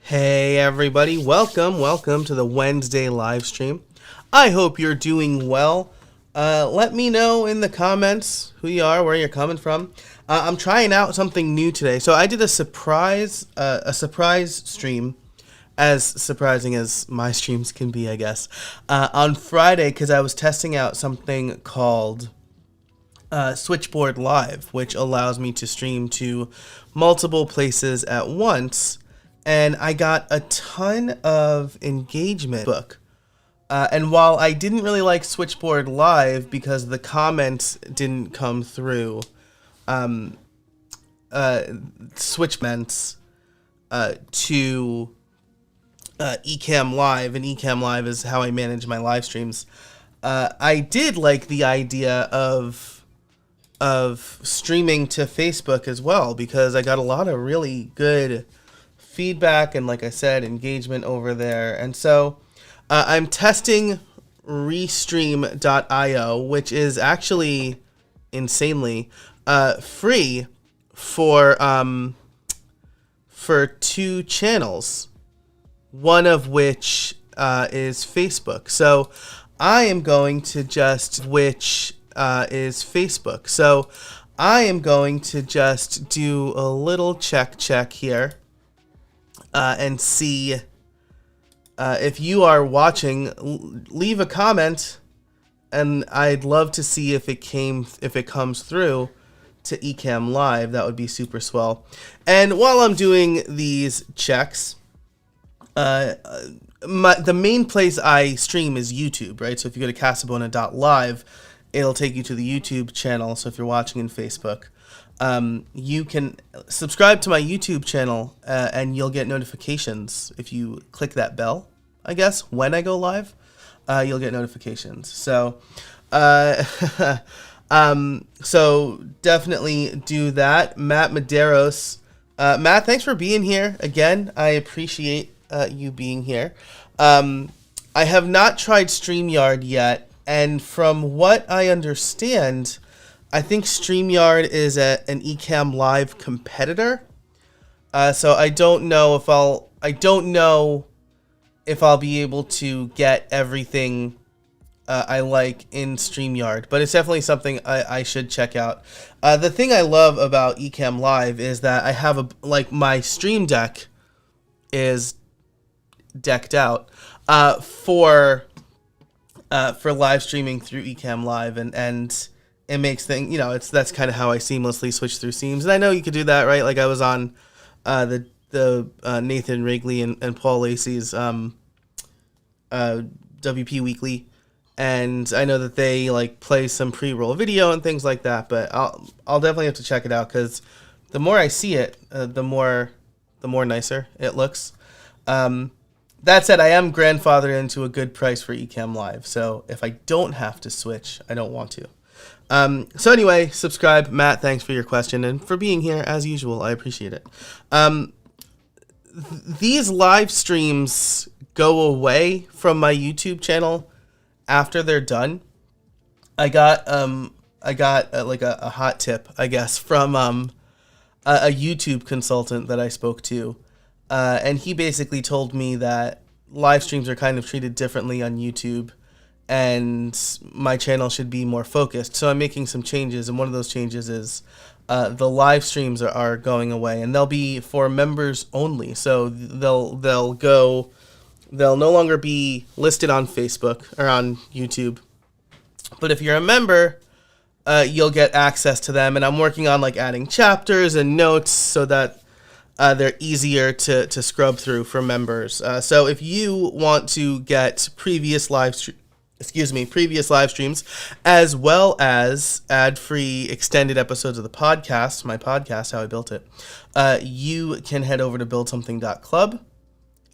Hey everybody, welcome to the Wednesday live stream. I hope you're doing well. Let me know in the comments who you are, where you're coming from. I'm trying out something new today. So I did a surprise stream, as surprising as my streams can be, I guess, on Friday because I was testing out something called Switchboard Live, which allows me to stream to multiple places at once. And I got a ton of engagement. And while I didn't really like Switchboard Live because the comments didn't come through, switchments to Ecamm Live, and Ecamm Live is how I manage my live streams. I did like the idea of streaming to Facebook as well because I got a lot of really good feedback and, like I said, engagement over there. And so I'm testing Restream.io, which is actually insanely free for two channels, one of which is Facebook. So I am going to just is Facebook. So I am going to just do a little check here. And see if you are watching. Leave a comment, and I'd love to see if it comes through to Ecamm Live. That would be super swell. And while I'm doing these checks, the main place I stream is YouTube, right? So if you go to Casabona.live, it'll take you to the YouTube channel. So if you're watching in Facebook, you can subscribe to my YouTube channel and you'll get notifications if you click that bell, I guess, when I go live. You'll get notifications. So so definitely do that. Matt Medeiros. Matt, thanks for being here again. I appreciate you being here. I have not tried StreamYard yet, and from what I understand, I think StreamYard is an Ecamm Live competitor. So I don't know if I'll be able to get everything I like in StreamYard, but it's definitely something I should check out. The thing I love about Ecamm Live is that I have my Stream Deck is decked out for live streaming through Ecamm Live, and it makes things, that's kind of how I seamlessly switch through scenes. And I know you could do that, right? Like I was on the Nathan Wrigley and Paul Lacey's WP Weekly, and I know that they play some pre-roll video and things like that. But I'll definitely have to check it out because the more I see it, the more nicer it looks. That said, I am grandfathered into a good price for Ecamm Live, so if I don't have to switch, I don't want to. So anyway, subscribe. Matt, thanks for your question and for being here as usual. I appreciate it. These live streams go away from my YouTube channel after they're done. I got a hot tip, I guess, from a YouTube consultant that I spoke to. And he basically told me that live streams are kind of treated differently on YouTube, and my channel should be more focused. So I'm making some changes, and one of those changes is the live streams are going away, and they'll be for members only. So they'll no longer be listed on Facebook or on YouTube. But if you're a member, you'll get access to them, and I'm working on adding chapters and notes so that they're easier to scrub through for members. So if you want to get previous live streams, as well as ad-free extended episodes of the podcast, my podcast, How I Built It, you can head over to buildsomething.club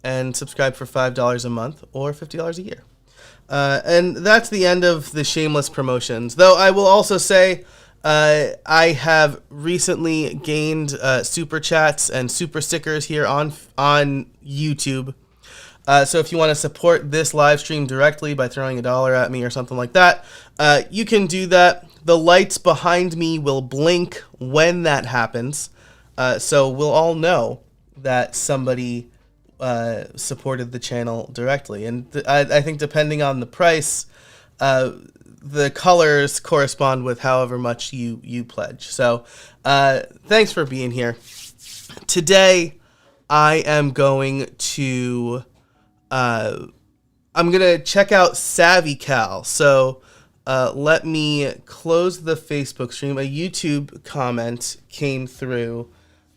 and subscribe for $5 a month or $50 a year. And that's the end of the shameless promotions. Though I will also say I have recently gained super chats and super stickers here on YouTube. So if you want to support this live stream directly by throwing $1 at me or something like that, you can do that. The lights behind me will blink when that happens. So we'll all know that somebody supported the channel directly. And I think depending on the price, the colors correspond with however much you pledge. So thanks for being here. Today, I am going to check out SavvyCal. So let me close the Facebook stream. A YouTube comment came through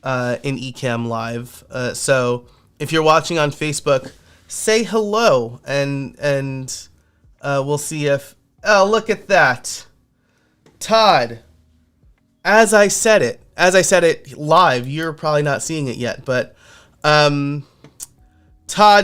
in Ecamm Live. So if you're watching on Facebook, say hello, and we'll see if... Oh, look at that. Todd, as I said it live, you're probably not seeing it yet, but Todd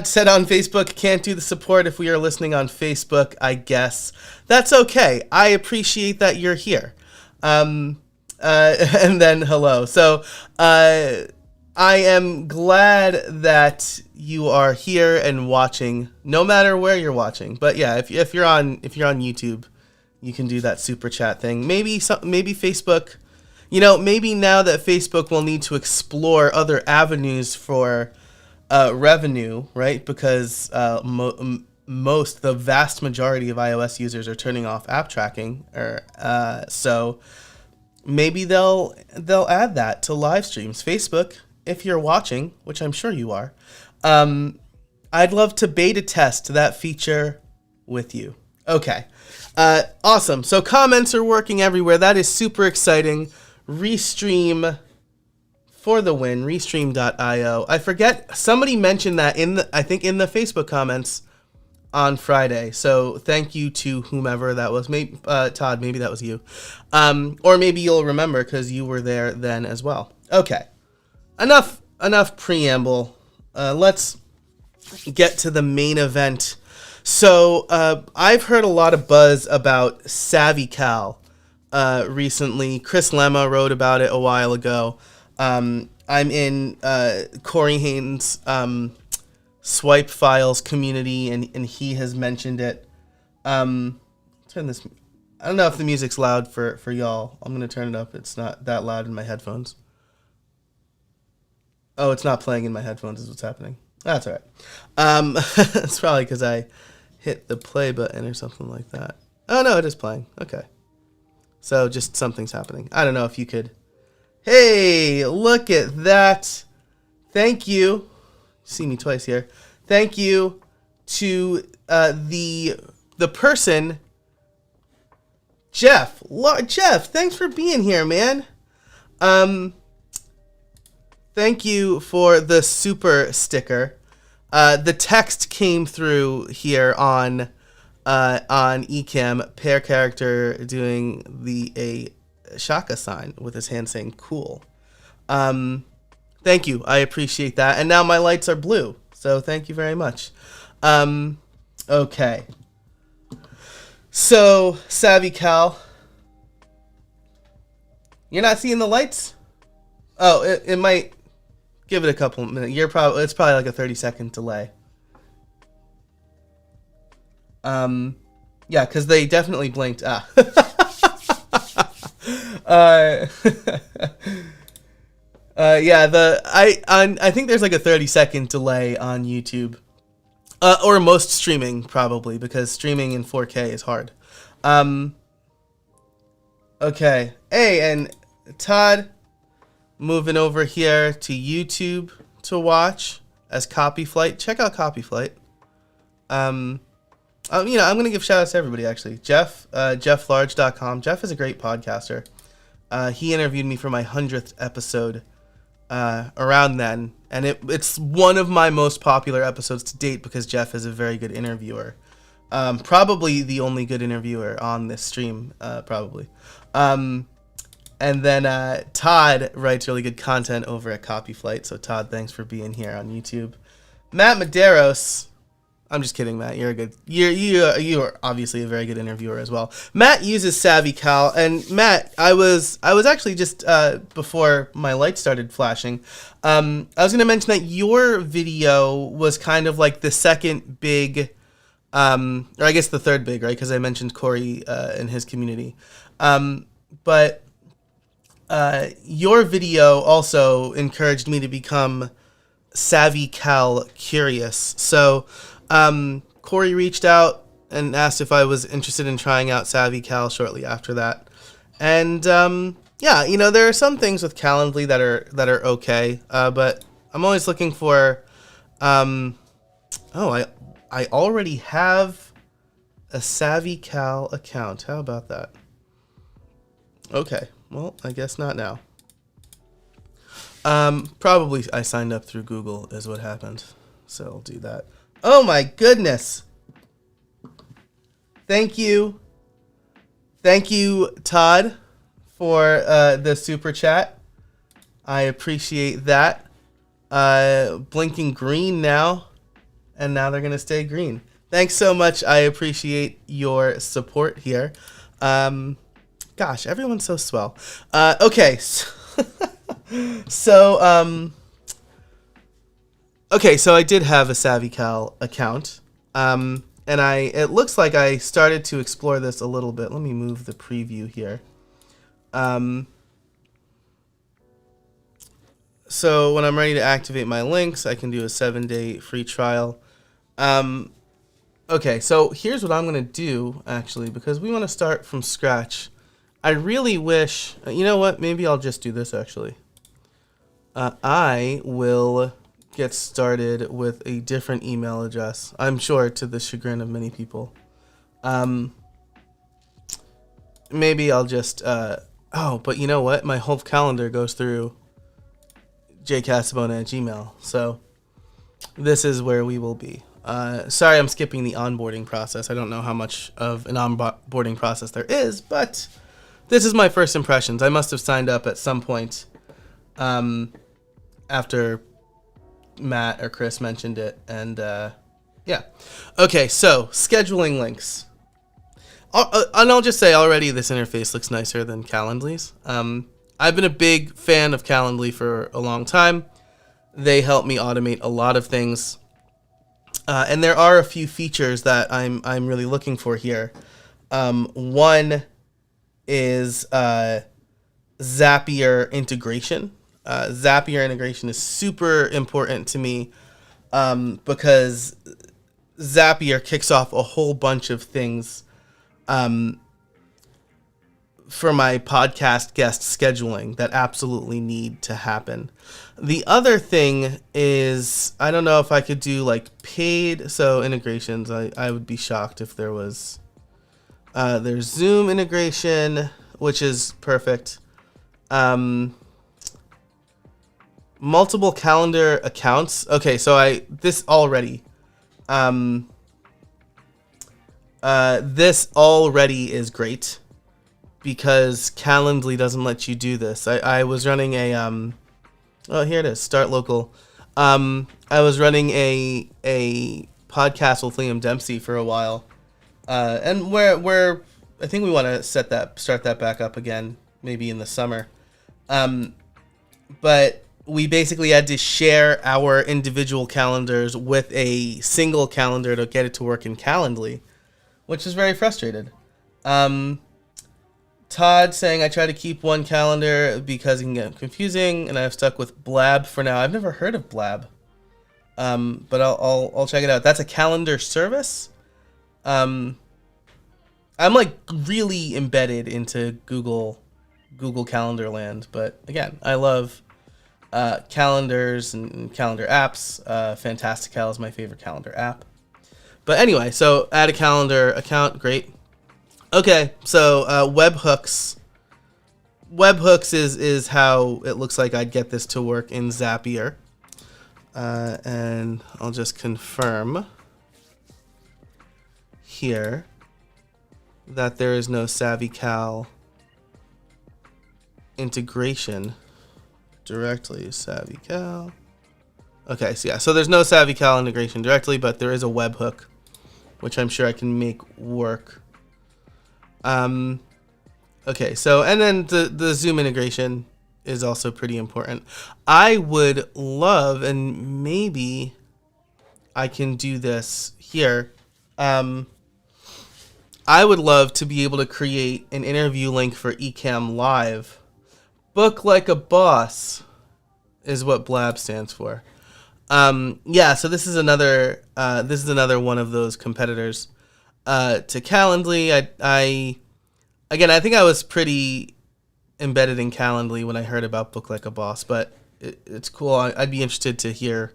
said on Facebook, can't do the support if we are listening on Facebook, I guess. That's okay. I appreciate that you're here. And then hello. So I am glad that you are here and watching, no matter where you're watching. But yeah, if you're on YouTube, you can do that super chat thing. Maybe Facebook, maybe now that Facebook will need to explore other avenues for revenue, right? Because the vast majority of iOS users are turning off app tracking, so maybe they'll add that to live streams. Facebook, if you're watching, which I'm sure you are, I'd love to beta test that feature with you. Okay, awesome. So comments are working everywhere. That is super exciting. Restream for the win. Restream.io. I forget, somebody mentioned that in the Facebook comments on Friday. So thank you to whomever that was. Maybe Todd, maybe that was you. Or maybe you'll remember because you were there then as well. Okay. Enough preamble. Let's get to the main event. So I've heard a lot of buzz about SavvyCal recently. Chris Lemma wrote about it a while ago. I'm in Corey Haynes' Swipe Files community, and he has mentioned it. Turn this. I don't know if the music's loud for y'all. I'm gonna turn it up. It's not that loud in my headphones. Oh, it's not playing in my headphones is what's happening. That's all right. It's probably because I hit the play button or something like that. Oh, no, it is playing. Okay. So just something's happening. I don't know if you could... Hey, look at that. Thank you. See me twice here. Thank you to the person, Jeff. Jeff, thanks for being here, man. Thank you for the super sticker. The text came through here on Ecamm, pair character doing a Shaka sign with his hand saying cool. Thank you. I appreciate that. And now my lights are blue. So thank you very much. Okay. So, SavvyCal. You're not seeing the lights? Oh, it might... Give it a couple minutes. It's probably like a 30-second delay. Yeah, because they definitely blinked. Yeah, I think there's like a 30-second delay on YouTube, or most streaming probably, because streaming in 4K is hard. Okay. Hey, and Todd. Moving over here to YouTube to watch as Copy Flight. Check out Copy Flight. I'm going to give shout outs to everybody, actually. Jeff, jefflarge.com. Jeff is a great podcaster. He interviewed me for my 100th episode around then, and it's one of my most popular episodes to date because Jeff is a very good interviewer. Probably the only good interviewer on this stream, probably. And then Todd writes really good content over at Copy Flight. So Todd, thanks for being here on YouTube. Matt Medeiros, I'm just kidding, Matt. You are obviously a very good interviewer as well. Matt uses SavvyCal, and Matt, I was actually just before my light started flashing. I was going to mention that your video was kind of like the second big, or I guess the third big, right? Because I mentioned Corey and his community, but. Your video also encouraged me to become SavvyCal Curious. So Corey reached out and asked if I was interested in trying out SavvyCal shortly after that. And yeah, there are some things with Calendly that are okay, but I'm always looking for. I already have a SavvyCal account. How about that? Okay, well, I guess not now. Probably I signed up through Google is what happened. So I'll do that. Oh my goodness. Thank you. Thank you, Todd, for the super chat. I appreciate that. Blinking green now. And now they're going to stay green. Thanks so much. I appreciate your support here. Gosh, everyone's so swell. Okay. So I did have a SavvyCal account. And it looks like I started to explore this a little bit. Let me move the preview here. So when I'm ready to activate my links, I can do a 7-day free trial. Okay, so here's what I'm going to do, actually, because we want to start from scratch. I really wish, you know what, maybe I'll just do this, actually. I will get started with a different email address, I'm sure to the chagrin of many people. Maybe I'll just, but you know what, my whole calendar goes through jcasabona@gmail, so this is where we will be. Sorry, I'm skipping the onboarding process. I don't know how much of an onboarding process there is, but this is my first impressions. I must have signed up at some point after Matt or Chris mentioned it, and yeah. Okay, so scheduling links. And I'll just say already this interface looks nicer than Calendly's. I've been a big fan of Calendly for a long time. They help me automate a lot of things. And there are a few features that I'm really looking for here. One is Zapier integration. Zapier integration is super important to me because Zapier kicks off a whole bunch of things for my podcast guest scheduling that absolutely need to happen. The other thing is, I don't know if I could do like paid integrations. I would be shocked if there was. There's Zoom integration, which is perfect. Multiple calendar accounts. Okay, so this already is great because Calendly doesn't let you do this. I was running a oh, here it is, start local. I was running a podcast with Liam Dempsey for a while. And we're I think we want to start that back up again, maybe in the summer. But we basically had to share our individual calendars with a single calendar to get it to work in Calendly, which is very frustrated. Todd saying I try to keep one calendar because it can get confusing, and I've stuck with Blab for now. I've never heard of Blab, but I'll check it out. That's a calendar service. I'm like really embedded into Google Calendar land, but again, I love calendars and calendar apps. SavvyCal is my favorite calendar app. But anyway, so add a calendar account, great. Okay, so webhooks. Webhooks is how it looks like I'd get this to work in Zapier. And I'll just confirm here that there is no SavvyCal integration directly. SavvyCal. Okay, so there's no SavvyCal integration directly, but there is a webhook, which I'm sure I can make work. Okay, so and then the Zoom integration is also pretty important. I would love, and maybe I can do this here. I would love to be able to create an interview link for Ecamm Live. Book like a boss is what Blab stands for. Yeah, so this is another one of those competitors to Calendly. I think I was pretty embedded in Calendly when I heard about Book Like a Boss, but it's cool. I'd be interested to hear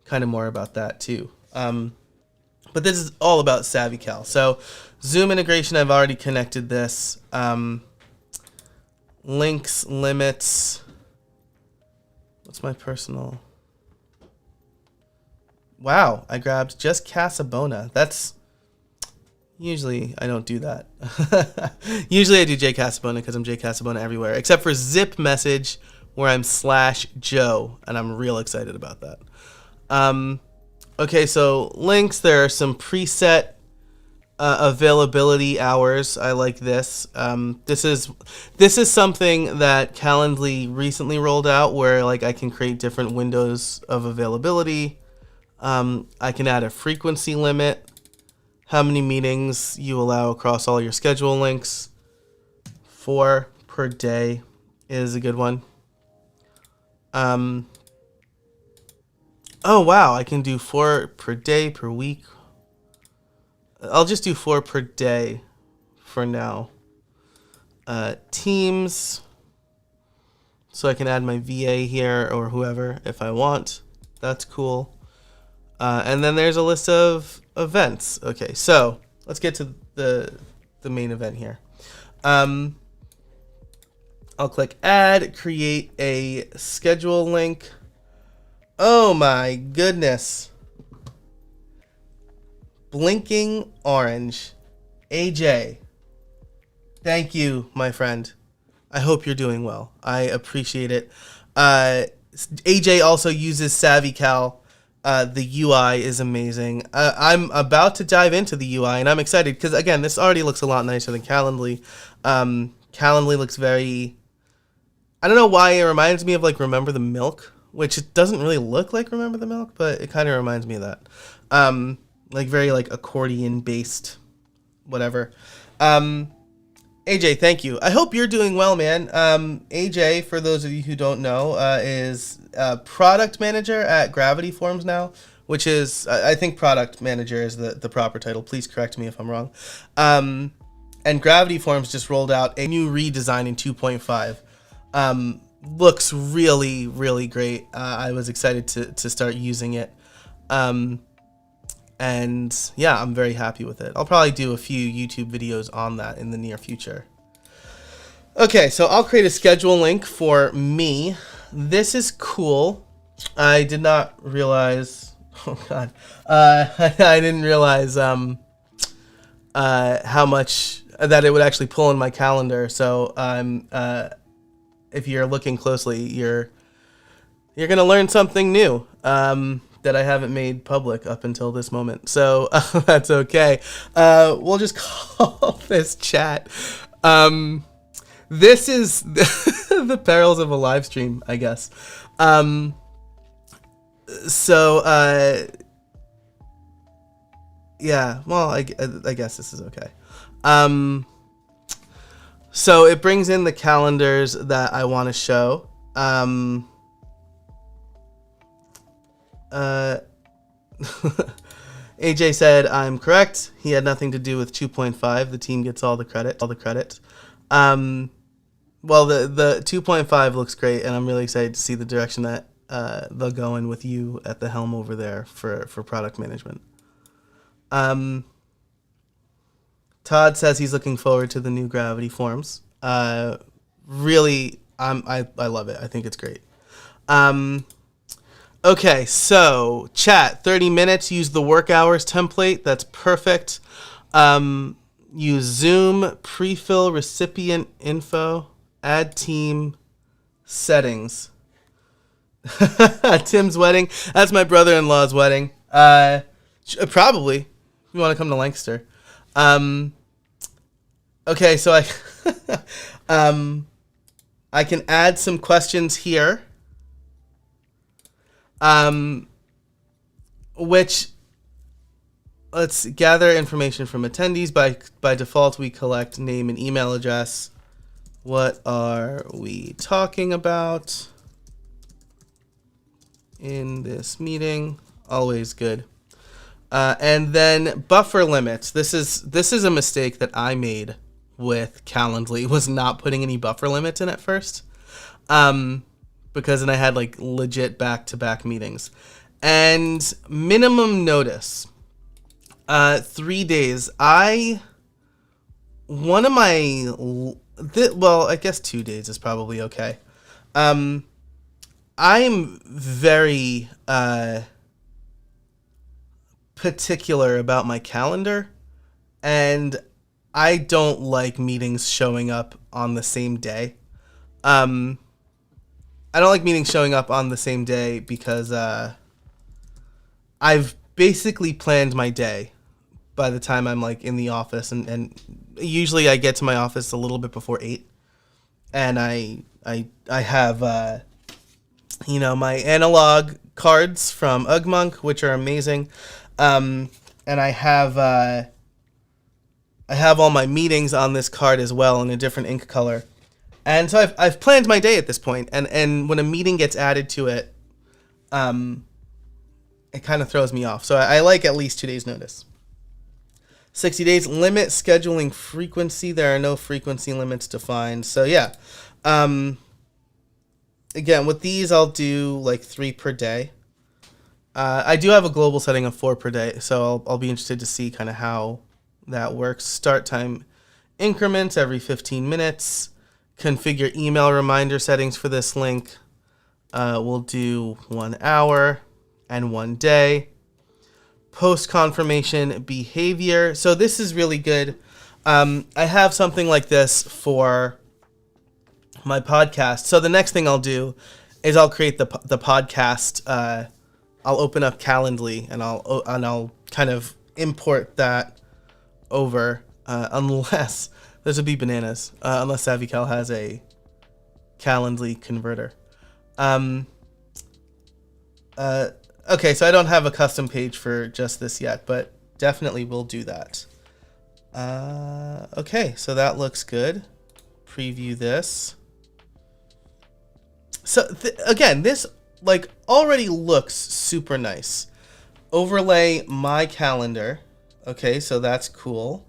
kind of more about that too. But this is all about SavvyCal. So Zoom integration, I've already connected this. Links, limits. What's my personal? Wow, I grabbed just Casabona. That's usually I don't do that. Usually I do J Casabona because I'm J Casabona everywhere, except for Zip Message where I'm /Joe, and I'm real excited about that. Okay, so links. There are some preset availability hours. I like this. This is something that Calendly recently rolled out, where like I can create different windows of availability. I can add a frequency limit, how many meetings you allow across all your schedule links. 4 per day is a good one. Oh wow, I can do 4 per day per week. I'll just do 4 per day for now. Teams, so I can add my VA here or whoever if I want. That's cool. And then there's a list of events. Okay, so let's get to the main event here. I'll click add, create a schedule link. Oh my goodness. Blinking orange. AJ. Thank you, my friend. I hope you're doing well. I appreciate it. AJ also uses SavvyCal. The UI is amazing. I'm about to dive into the UI, and I'm excited because, again, this already looks a lot nicer than Calendly. Calendly looks very... I don't know why it reminds me of, like, Remember the Milk, which it doesn't really look like Remember the Milk, but it kind of reminds me of that. Like, very, like, accordion-based whatever. AJ, thank you. I hope you're doing well, man. AJ, for those of you who don't know, is product manager at Gravity Forms now, which is, I think product manager is the proper title. Please correct me if I'm wrong. And Gravity Forms just rolled out a new redesign in 2.5. Looks really, really great. I was excited to start using it. And yeah, I'm very happy with it. I'll probably do a few YouTube videos on that in the near future. Okay, so I'll create a schedule link for me. This is cool. I did not realize, oh God, I didn't realize how much that it would actually pull in my calendar. So if you're looking closely, you're gonna learn something new. That I haven't made public up until this moment. So that's okay. We'll just call this chat. This is the perils of a live stream, I guess. Yeah, well, I guess this is okay. So it brings in the calendars that I want to show. AJ said I'm correct. He had nothing to do with 2.5. The team gets all the credit. Well, the 2.5 looks great, and I'm really excited to see the direction that they'll go in with you at the helm over there for product management. Todd says he's looking forward to the new Gravity Forms. Really, I love it. I think it's great. Okay, so chat, 30 minutes, use the work hours template. That's perfect. Use Zoom, pre-fill recipient info, add team settings. Tim's wedding. That's my brother-in-law's wedding. Probably. If you want to come to Lancaster. Okay, so I can add some questions here. Which, let's gather information from attendees. By default, we collect name and email address. What are we talking about? in this meeting. Always good. And then buffer limits. This is a mistake that I made with Calendly, was not putting any buffer limits in at first. Because then I had like legit back-to-back meetings. And minimum notice. 3 days. One of my, well, I guess 2 days is probably okay. I'm very particular about my calendar, and I don't like meetings showing up on the same day. I don't like meetings showing up on the same day because I've basically planned my day by the time I'm like in the office, and usually I get to my office a little bit before 8, and I have my analog cards from Ugmonk, which are amazing, and I have all my meetings on this card as well in a different ink color, and so I've planned my day at this point, and when a meeting gets added to it, it kind of throws me off. So I like at least 2 days notice. 60 days, limit scheduling frequency. There are no frequency limits defined. So yeah. Again, with these, I'll do like 3 per day. I do have a global setting of 4 per day, so I'll be interested to see kind of how that works. Start time increments every 15 minutes. Configure email reminder settings for this link. We'll do 1 hour and 1 day. Post confirmation behavior. So this is really good. I have something like this for my podcast. So the next thing I'll do is I'll create the podcast. I'll open up Calendly and I'll kind of import that over, unless those would be bananas. Unless SavvyCal has a Calendly converter. Okay, so I don't have a custom page for just this yet, but definitely will do that. Okay, so that looks good. Preview this. So again, this like already looks super nice. Overlay my calendar. Okay, so that's cool.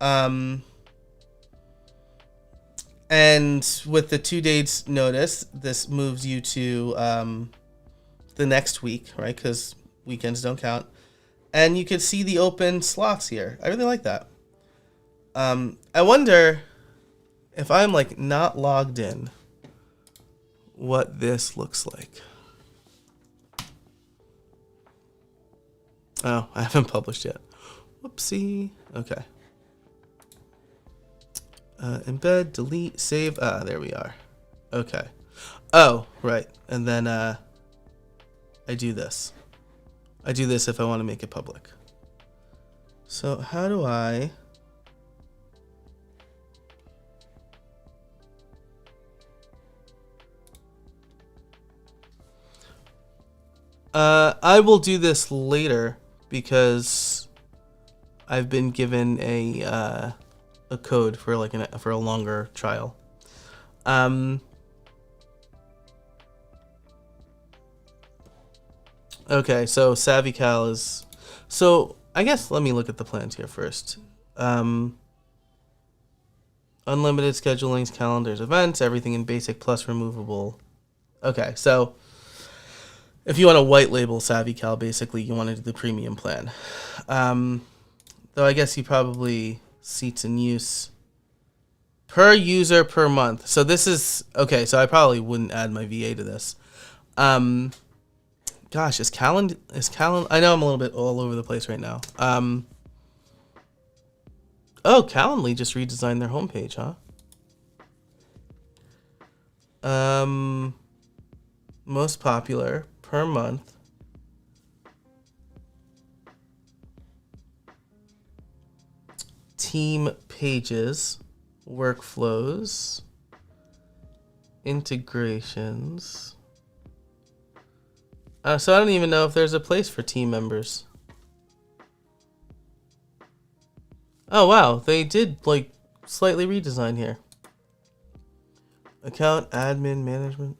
And with the 2 days notice, this moves you to the next week, right? Because weekends don't count. And you can see the open slots here. I really like that. I wonder if I'm like not logged in, what this looks like. Oh, I haven't published yet. Whoopsie. Okay. Embed, delete, save. There we are. Okay. Oh, right. And then I do this. I do this if I want to make it public. So how do I... I will do this later because I've been given a code for like for a longer trial. Okay, so SavvyCal is... So I guess let me look at the plans here first. Unlimited schedulings, calendars, events, everything in basic plus removable. Okay, so if you want to white label SavvyCal, basically you want to do the premium plan. Though I guess you probably seats in use per user per month. So this is okay. So I probably wouldn't add my VA to this. Gosh, is Calendly? I know I'm a little bit all over the place right now. Oh, Calendly just redesigned their homepage, huh? Most popular per month. Team pages, workflows, integrations. So I don't even know if there's a place for team members. Oh wow, they did like slightly redesign here. Account admin management.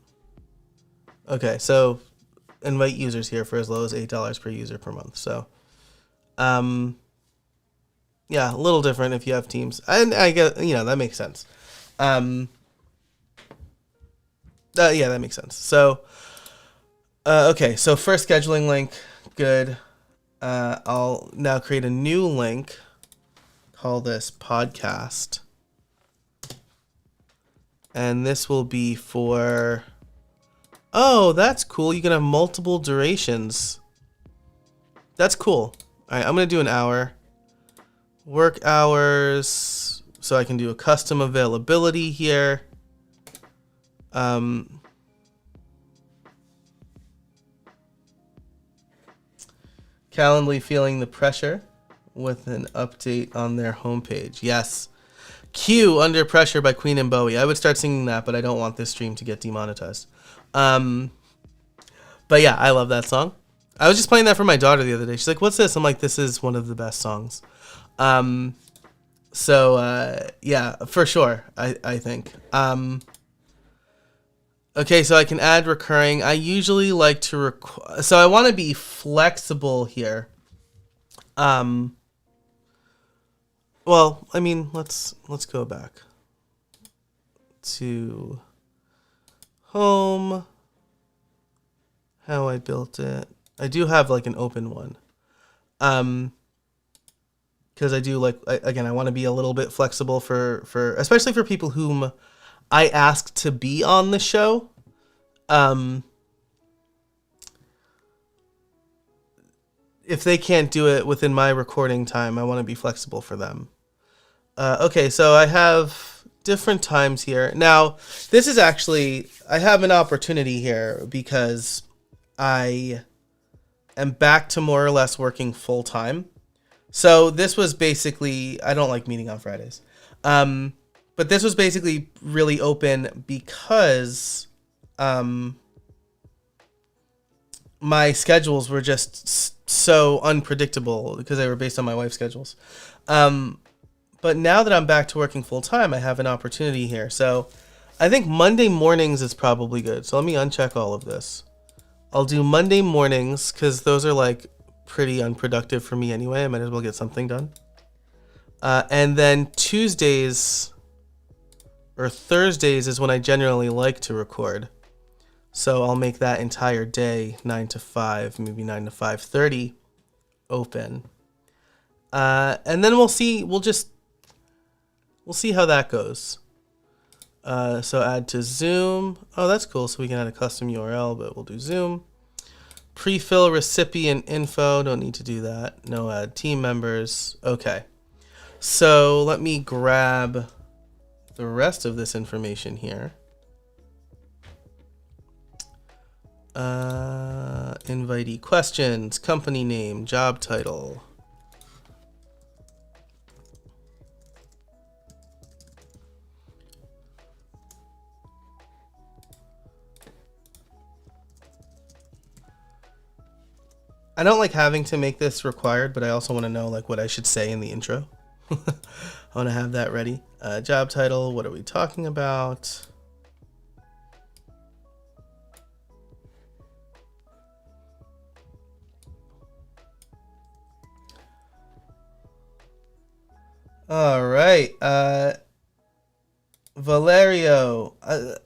Okay, so invite users here for as low as $8 per user per month. So, yeah, a little different if you have teams. And I get, that makes sense. Yeah, that makes sense. So, okay, so first scheduling link, good. I'll now create a new link. Call this podcast. And this will be for... Oh, that's cool. You can have multiple durations. That's cool. All right, I'm going to do an hour. Work hours. So I can do a custom availability here. Calendly feeling the pressure with an update on their homepage. Yes. Q Under Pressure by Queen and Bowie. I would start singing that, but I don't want this stream to get demonetized. But yeah, I love that song. I was just playing that for my daughter the other day. She's like, what's this? I'm like, this is one of the best songs. So yeah, for sure, I think. Okay, so I can add recurring. I usually like to so I want to be flexible here. Well, I mean, let's go back to home. How I built it. I do have like an open one. Because I do like, again, I want to be a little bit flexible for especially for people whom I ask to be on the show. If they can't do it within my recording time, I want to be flexible for them. Okay, so I have different times here. Now, this is actually, I have an opportunity here because I am back to more or less working full time. So this was basically, I don't like meeting on Fridays. But this was basically really open because my schedules were just so unpredictable because they were based on my wife's schedules. But now that I'm back to working full time, I have an opportunity here. So I think Monday mornings is probably good. So let me uncheck all of this. I'll do Monday mornings because those are like pretty unproductive for me anyway. I might as well get something done. And then Tuesdays or Thursdays is when I generally like to record. So I'll make that entire day 9 to 5, maybe 9 to 5:30 open. And then we'll see how that goes. So add to Zoom. Oh, that's cool. So we can add a custom URL, but we'll do Zoom. Pre-fill recipient info. Don't need to do that. No add team members. Okay. So let me grab the rest of this information here. Invitee questions, company name, job title. I don't like having to make this required, but I also want to know like what I should say in the intro. I want to have that ready. Job title, what are we talking about? All right. Valerio,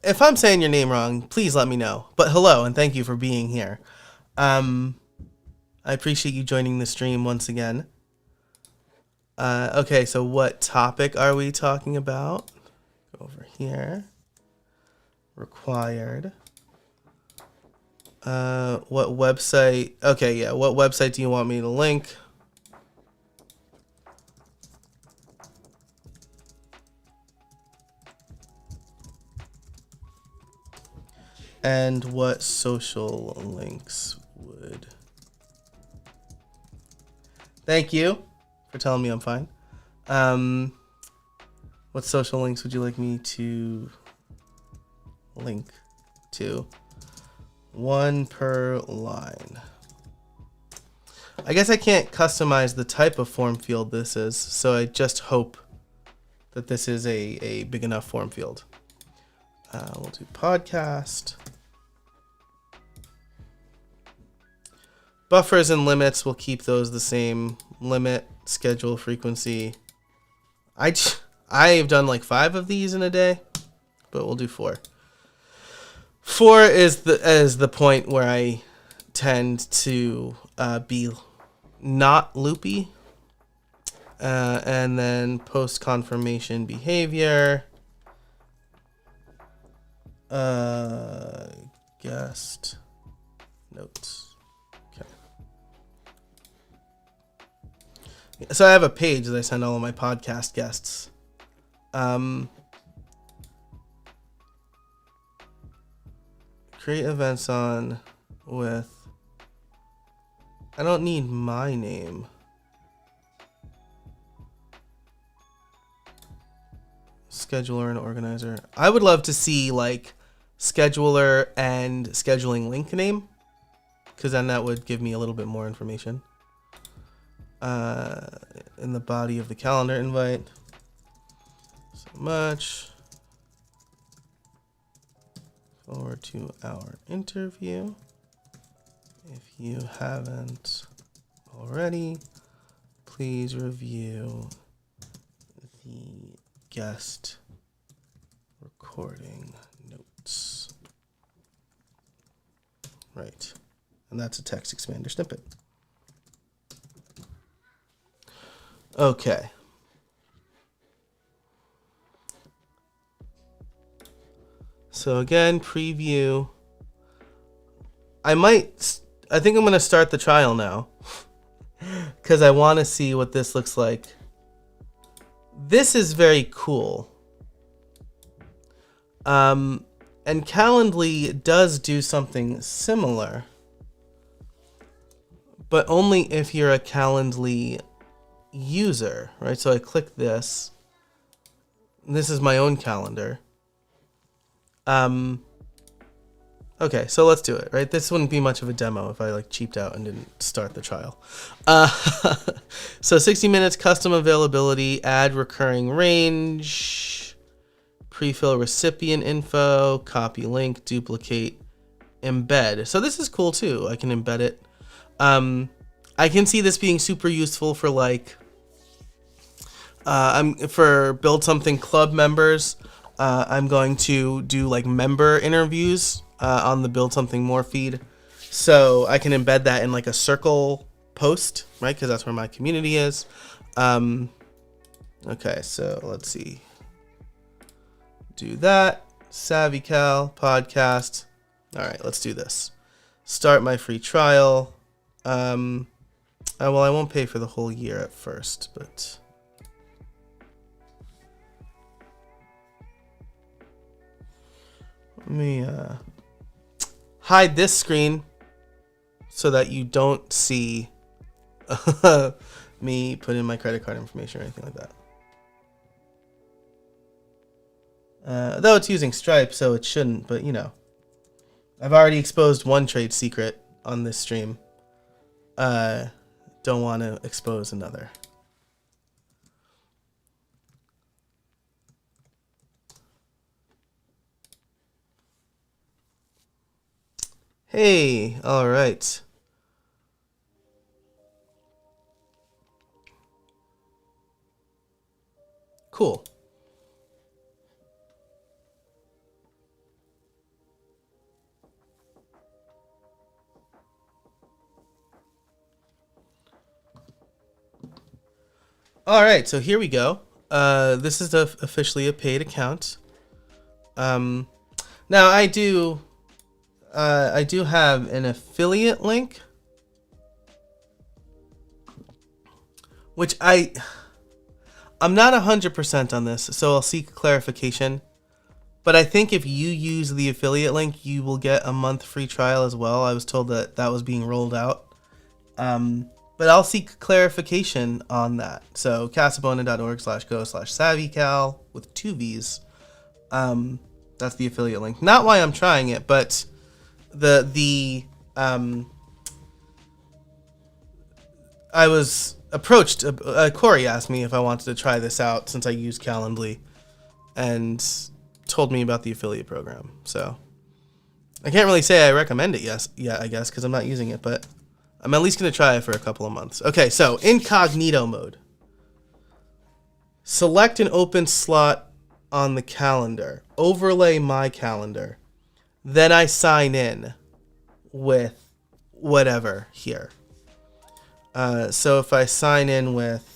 if I'm saying your name wrong, please let me know. But hello, and thank you for being here. I appreciate you joining the stream once again. Okay, so what topic are we talking about? Go over here. Required. What website? Okay, yeah. What website do you want me to link? And what social links would... Thank you for telling me I'm fine. What social links would you like me to link to? One per line. I guess I can't customize the type of form field this is, so I just hope that this is a big enough form field. We'll do podcast. Buffers and limits, we'll keep those the same. Limit, schedule, frequency. I've done like 5 of these in a day, but we'll do 4. 4 is the point where I tend to be not loopy. And then post confirmation behavior. Guest notes. Okay. So I have a page that I send all of my podcast guests. Create events on with. I don't need my name. Scheduler and organizer. I would love to see like scheduler and scheduling link name, because then that would give me a little bit more information. In the body of the calendar invite. So much. Forward to our interview. If you haven't already, please review the guest recording notes. Right. And that's a text expander snippet. Okay. So again, preview. I think I'm going to start the trial now because I want to see what this looks like. This is very cool. And Calendly does do something similar, but only if you're a Calendly user, right? So I click this. This is my own calendar. Okay, so let's do it, right? This wouldn't be much of a demo if I like cheaped out and didn't start the trial. So 60 minutes, custom availability, add recurring range, pre-fill recipient info, copy link, duplicate, embed. So this is cool too. I can embed it. I can see this being super useful for like, for Build Something Club members. I'm going to do like member interviews on the Build Something More feed. So I can embed that in like a circle post, right? Because that's where my community is. Okay, so let's see. Do that. SavvyCal podcast. All right, let's do this. Start my free trial. Well, I won't pay for the whole year at first, but... Let me hide this screen so that you don't see me put in my credit card information or anything like that. Though it's using Stripe, so it shouldn't, but you know. I've already exposed one trade secret on this stream. Don't want to expose another. Hey, all right. Cool. All right, so here we go. This is officially a paid account. Now I do have an affiliate link, which I'm not 100% on this, so I'll seek clarification. But I think if you use the affiliate link, you will get a month free trial as well. I was told that that was being rolled out. But I'll seek clarification on that. So casabona.org/go/SavvyCal with 2 V's. That's the affiliate link. Not why I'm trying it, but I was approached. Corey asked me if I wanted to try this out since I use Calendly, and told me about the affiliate program. So I can't really say I recommend it yet, I guess, because I'm not using it, but I'm at least going to try it for a couple of months. Okay, so incognito mode. Select an open slot on the calendar. Overlay my calendar. Then I sign in with whatever here. So if I sign in with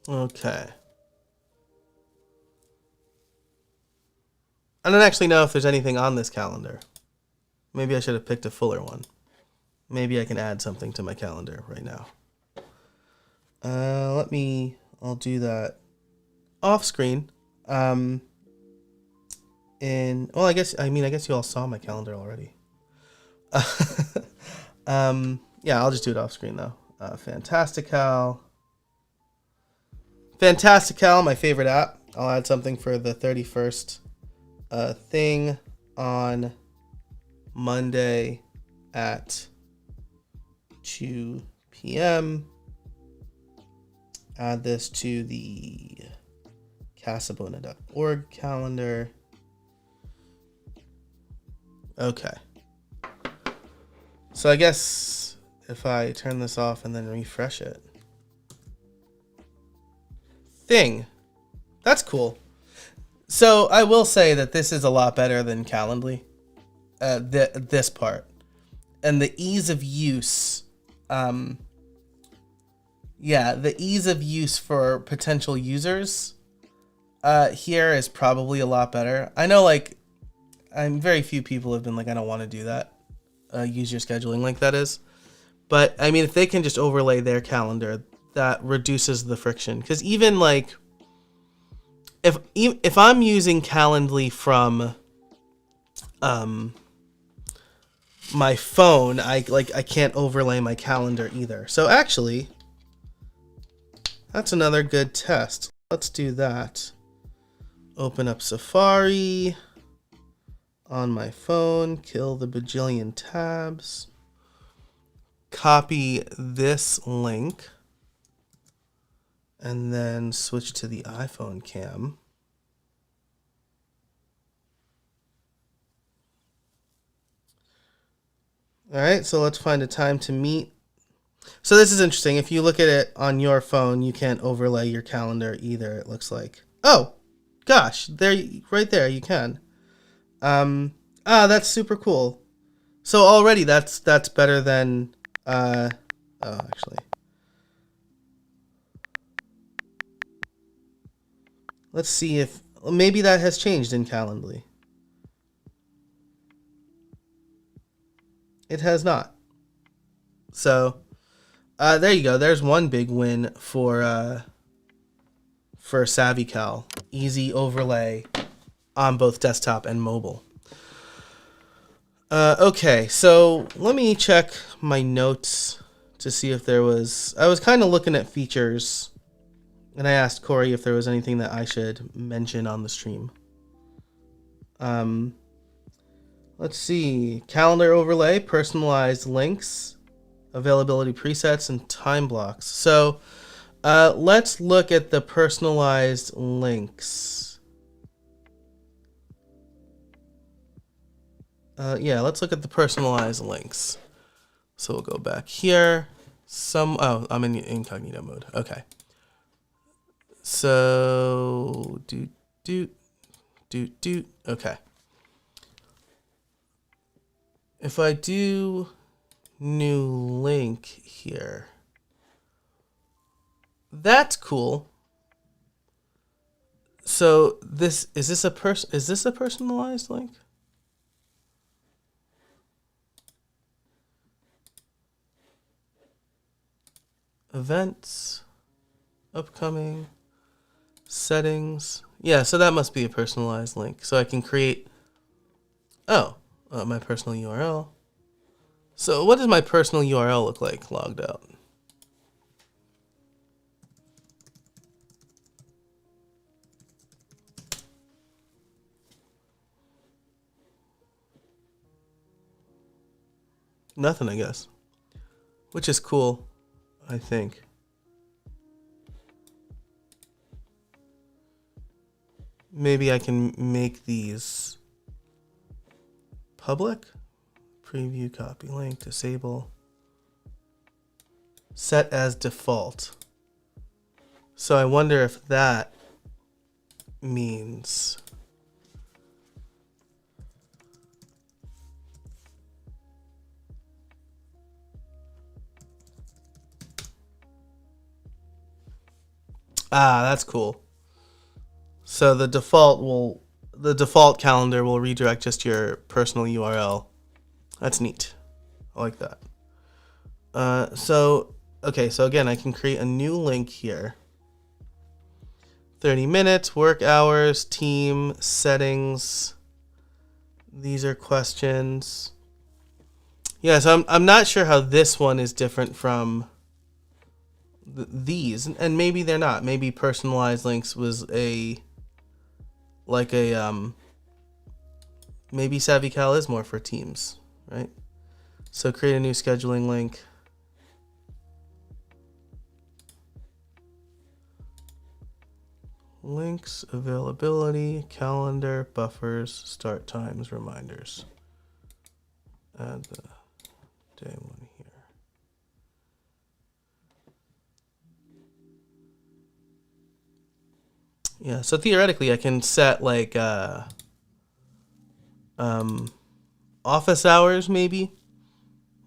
okay. I don't actually know if there's anything on this calendar. Maybe I should have picked a fuller one. Maybe I can add something to my calendar right now. I'll do that off screen. I guess you all saw my calendar already. Yeah, I'll just do it off screen though. SavvyCal, my favorite app. I'll add something for the 31st thing on Monday at 2 p.m. Add this to the casabona.org calendar. Okay. So I guess if I turn this off and then refresh it. Thing. That's cool. So I will say that this is a lot better than Calendly. This part. And the ease of use. The ease of use for potential users here is probably a lot better. I know, very few people have been like, I don't want to do that. Use your scheduling link, that is. But, I mean, if they can just overlay their calendar, that reduces the friction. Because even, if I'm using Calendly from my phone, I can't overlay my calendar either. So actually, that's another good test. Let's do that. Open up Safari on my phone, kill the bajillion tabs, copy this link, and then switch to the iPhone cam. All right, so let's find a time to meet. So this is interesting. If you look at it on your phone, you can't overlay your calendar either, it looks like. Oh, gosh, right there, you can. That's super cool. So already that's better than, actually. Let's see if, maybe that has changed in Calendly. It has not. So, there you go. There's one big win for SavvyCal. Easy overlay on both desktop and mobile. Okay, so let me check my notes to see if there was... I was kind of looking at features, and I asked Corey if there was anything that I should mention on the stream. Let's see. Calendar overlay, personalized links, availability presets, and time blocks. So let's look at the personalized links. Let's look at the personalized links. So we'll go back here. I'm in incognito mode. Okay. So okay. If I do new link here, that's cool. So is this a personalized link? Events, upcoming, settings. Yeah, so that must be a personalized link. So I can create, my personal URL. So what does my personal URL look like logged out? Nothing, I guess. Which is cool, I think. Maybe I can make these public. Preview, copy link, disable. Set as default. So I wonder if that means that's cool. So the default calendar will redirect just your personal URL. That's neat. I like that. So again, I can create a new link here. 30 minutes, work hours, team, settings. These are questions. Yeah, so I'm not sure how this one is different from these, and maybe they're not. Maybe personalized links was maybe SavvyCal is more for teams, right? So create a new scheduling link. Links, availability, calendar, buffers, start times, reminders. Add the day one here. Yeah, so theoretically I can set like office hours maybe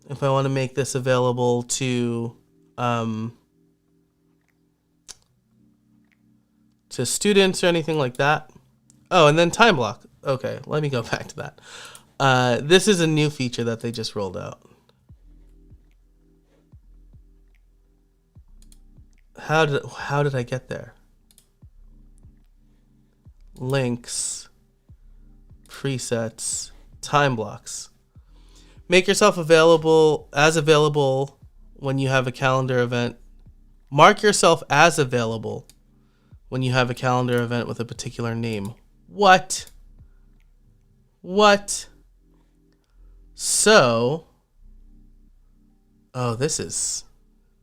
if I want to make this available to students or anything like that. Oh, and then time block. Okay, let me go back to that. This is a new feature that they just rolled out. How did I get there? Links, presets, time blocks. Make yourself available when you have a calendar event. Mark yourself as available when you have a calendar event with a particular name. What? So, oh, this is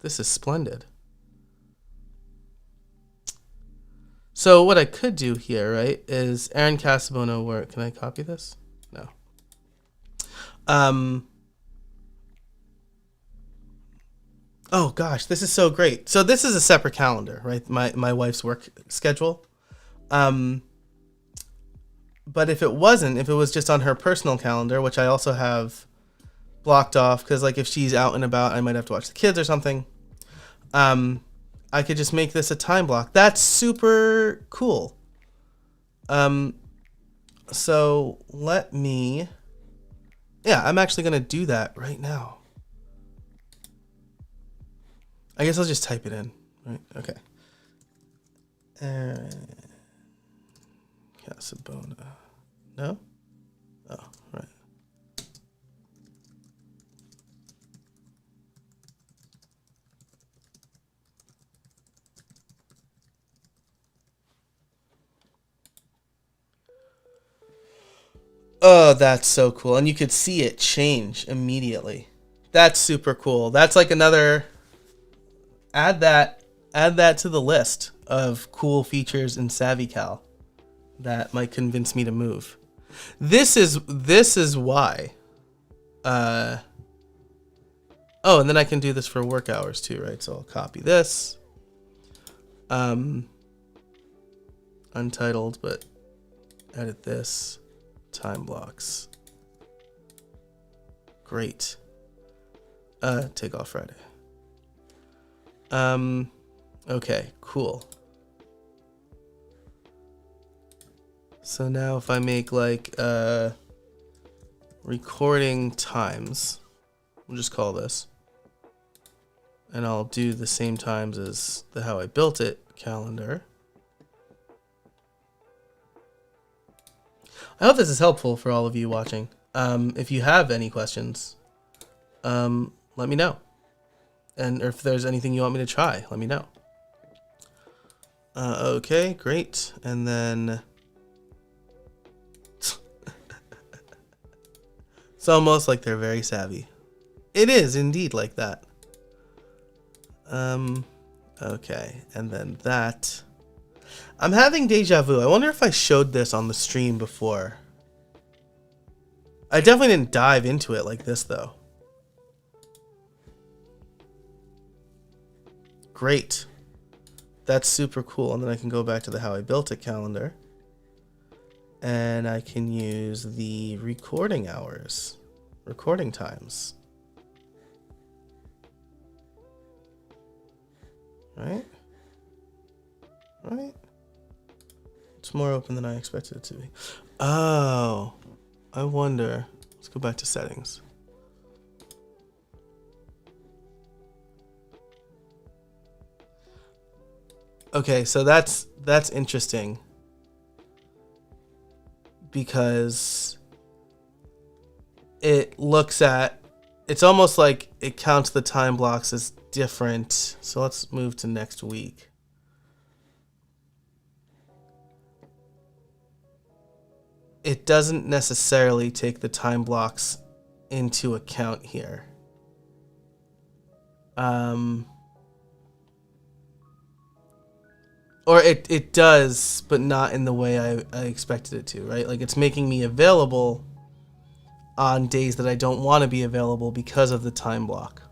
splendid. So what I could do here, right, is Aaron Casabono work. Can I copy this? No. Oh gosh, this is so great. So this is a separate calendar, right? My wife's work schedule. But if it was just on her personal calendar, which I also have blocked off because like if she's out and about, I might have to watch the kids or something. I could just make this a time block. That's super cool. So let me, I'm actually going to do that right now. I guess I'll just type it in, right? Okay. Casabona. No? Oh, right. Oh, that's so cool. And you could see it change immediately. That's super cool. That's like another, add that to the list of cool features in SavvyCal that might convince me to move. This is why. Oh, and then I can do this for work hours too, right? So I'll copy this. Untitled, but edit this. Time blocks. Great. Take off Friday. Okay, cool. So now if I make like recording times, we'll just call this, and I'll do the same times as the how I built it calendar. I hope this is helpful for all of you watching. If you have any questions, let me know. And if there's anything you want me to try, let me know. Okay, great. And then it's almost like they're very savvy. It is indeed like that. Okay, and then that. I'm having deja vu. I wonder if I showed this on the stream before. I definitely didn't dive into it like this, though. Great. That's super cool. And then I can go back to the How I Built It calendar. And I can use the recording hours, recording times. Right? Right? It's more open than I expected it to be. Oh, I wonder. Let's go back to settings. Okay, so that's interesting. Because it looks at, it's almost like it counts the time blocks as different. So let's move to next week. It doesn't necessarily take the time blocks into account here. Or it does, but not in the way I expected it to, right? Like, it's making me available on days that I don't want to be available because of the time block.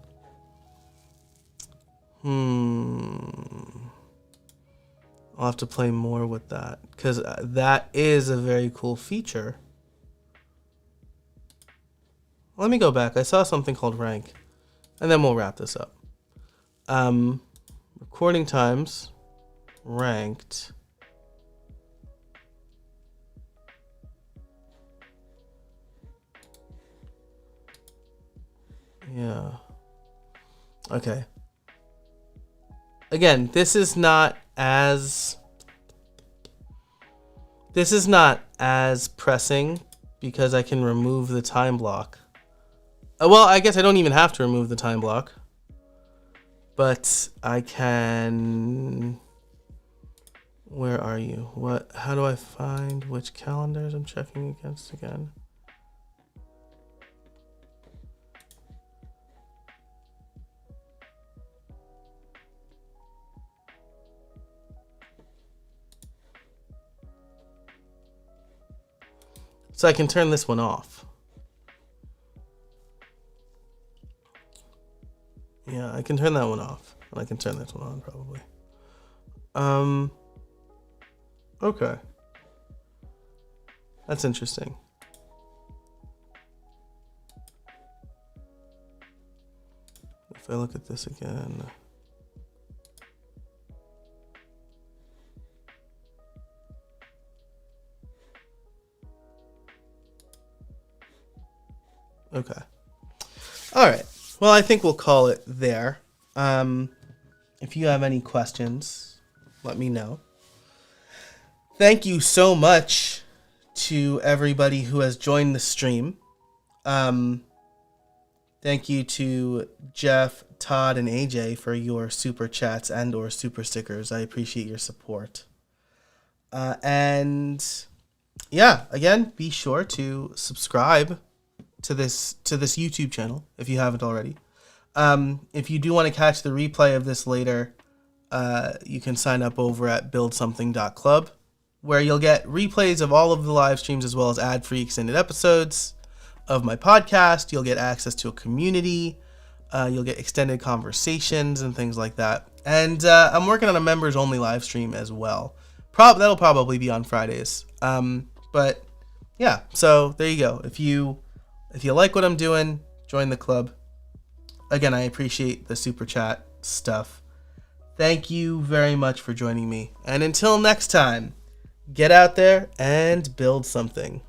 I'll have to play more with that, because that is a very cool feature. Let me go back. I saw something called rank, and then we'll wrap this up. Recording times, ranked. Yeah. Okay. Again, this is not as pressing because I can remove the time block. Well, I guess I don't even have to remove the time block, but I can. Where are you? What? How do I find which calendars I'm checking against again? So I can turn this one off. Yeah, I can turn that one off. And I can turn this one on probably. Okay. That's interesting. If I look at this again. Okay. All right. Well, I think we'll call it there. If you have any questions, let me know. Thank you so much to everybody who has joined the stream. Thank you to Jeff, Todd, and AJ for your super chats and or super stickers. I appreciate your support. And yeah, again, be sure to subscribe to this YouTube channel if you haven't already. If you do want to catch the replay of this later, you can sign up over at buildsomething.club, where you'll get replays of all of the live streams as well as ad-free extended episodes of my podcast. You'll get access to a community. You'll get extended conversations and things like that. And I'm working on a members-only live stream as well. That'll probably be on Fridays. But yeah, so there you go. If you like what I'm doing, join the club. Again, I appreciate the super chat stuff. Thank you very much for joining me. And until next time, get out there and build something.